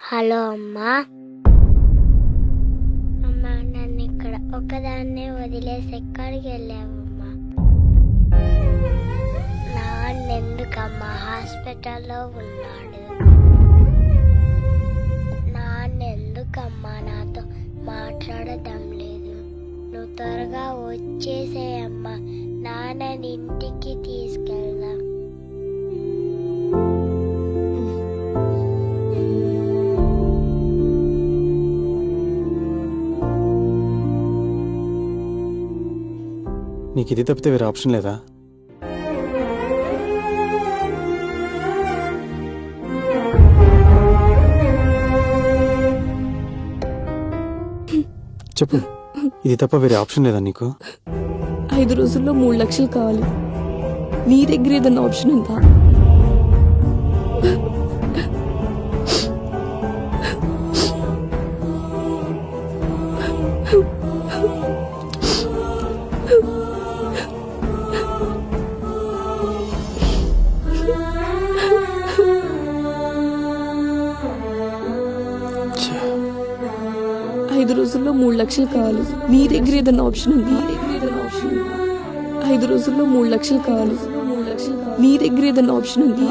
Hello అమ్మా. అమ్మా, నన్ను ఇక్కడ ఒకదాన్నే వదిలేసి ఎక్కడికి వెళ్ళావమ్మా? నాన్నెందుకమ్మా హాస్పిటల్లో ఉన్నాడు? నాన్నెందుకమ్మా నాతో మాట్లాడడం లేదు? నువ్వు త్వరగా వచ్చేసేయమ్మా, నాన్నని ఇంటికి తీసుకెళ్దాం. నీకు ఇది తప్పితే వేరే ఆప్షన్ లేదా? చెప్పు, ఇది తప్ప వేరే ఆప్షన్ లేదా నీకు? 5 రోజుల్లో 3 లక్షలు కావాలి. నీ దగ్గర ఏదన్నా ఆప్షన్ ఉందా? ఐదు రోజుల్లో 3 లక్షలు కావాలి. నీ దగ్గర ఏదన్నా ఆప్షన్ ఉందా? 5 రోజుల్లో 3 లక్షలు కావాలి. నీ దగ్గర ఏదన్నా ఆప్షన్ ఉందా?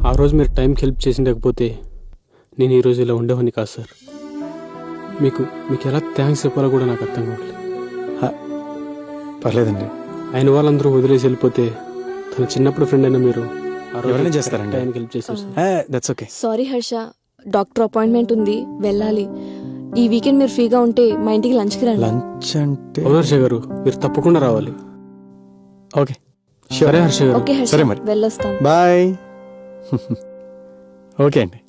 ఆ రోజు మీరు టైంకి హెల్ప్ చేసిండకపోతే నేను ఈరోజు ఇలా ఉండేవాడిని కాదు సార్. మీకు ఎలా థ్యాంక్స్ చెప్పాలో కూడా నాకు అర్థం కావట్లేదు. పర్లేదండి. ఆయన వాళ్ళందరూ వదిలేసి వెళ్ళిపోతే తన చిన్నప్పుడు ఫ్రెండ్ అయినా మీరు ఎవరైనా చేస్తారండి. టైంకి హెల్ప్ చేశారు sir. That's okay. Sorry Harsha, doctor appointment ఉంది, వెళ్ళాలి. ఈ వీకెండ్ మీరు ఫ్రీగా ఉంటే మా ఇంటికి లంచ్కి రండి. లంచ్ అంటే అవును హర్ష గారు, మీరు తప్పకుండా రావాలి. ఓకే, సరే హర్ష గారు. ఓకే హర్ష, సరే మరి. వెళ్ళొస్తాం. బాయ్. ఓకే అండి.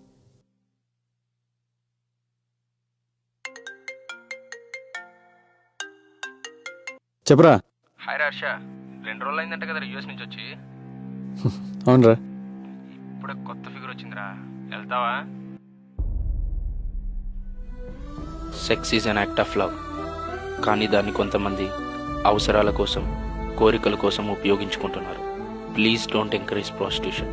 చెప్పరా. హాయ్ హర్ష, 2 రోజులు అయిందంట కదా యూఎస్ నుంచి వచ్చి. అవునరా. ఇప్పుడే కొత్త ఫిగర్ వచ్చిందిరా, వెళ్తావా? Sex is an act of love, కానీ దాన్ని కొంతమంది అవసరాల కోసం, కోరికల కోసం ఉపయోగించుకుంటున్నారు. Please don't encourage prostitution.